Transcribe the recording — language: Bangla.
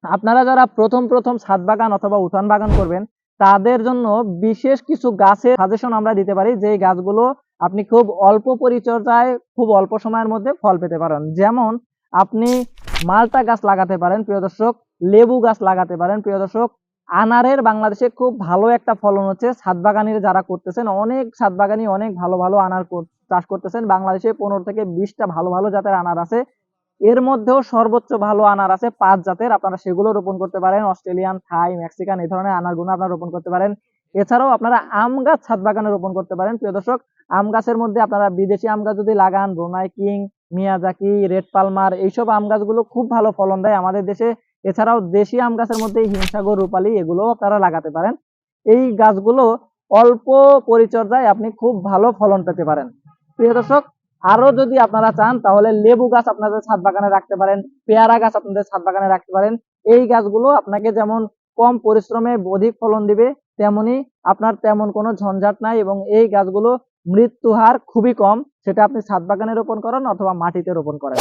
আপনারা যারা প্রথম প্রথম ছাদ বাগান অথবা উঠান বাগান করবেন তাদের জন্য বিশেষ কিছু গাছের সাজেশন আমরা দিতে পারি, যে গাছগুলো আপনি খুব অল্প পরিচর্যায় খুব অল্প সময়ের মধ্যে ফল পেতে পারেন। যেমন আপনি মালটা গাছ লাগাতে পারেন প্রিয় দর্শক, লেবু গাছ লাগাতে পারেন প্রিয় দর্শক। আনারের বাংলাদেশে খুব ভালো একটা ফলন হচ্ছে, ছাদ বাগানির যারা করতেছেন অনেক ছাদ বাগানি অনেক ভালো ভালো আনার চাষ করতেছেন। বাংলাদেশে 15 থেকে 20টা ভালো ভালো জাতের আনার আছে। এর মধ্যেও সর্বোচ্চ ভালো আনার আছে 5 জাতের, আপনারা সেগুলো রোপণ করতে পারেন। অস্ট্রেলিয়ান, থাই, মেক্সিকান এই ধরনের আনারগুলো আপনারা রোপণ করতে পারেন। এছাড়াও আপনারা আম গাছ ছাদ বাগানে রোপণ করতে পারেন প্রিয় দর্শক। আম গাছের মধ্যে আপনারা বিদেশি আম গাছ যদি লাগান, Brunei king, Miyazaki, red Palmer, এইসব আম গাছগুলো খুব ভালো ফলন দেয় আমাদের দেশে। এছাড়াও দেশি আম গাছের মধ্যে হিমসাগর, রূপালী এগুলোও আপনারা লাগাতে পারেন। এই গাছগুলো অল্প পরিচর্যায় আপনি খুব ভালো ফলন পেতে পারেন প্রিয় দর্শক। আরো যদি আপনারা চান তাহলে লেবু গাছ আপনাদের ছাদ বাগানে রাখতে পারেন, পেয়ারা গাছ আপনাদের ছাদ বাগানে রাখতে পারেন। এই গাছগুলো আপনাকে যেমন কম পরিশ্রমে অধিক ফলন দিবে, তেমনি আপনার তেমন কোনো ঝঞ্ঝাট নাই এবং এই গাছগুলো মৃত্যু হার খুবই কম, সেটা আপনি ছাদ বাগানে রোপণ করেন অথবা মাটিতে রোপণ করেন।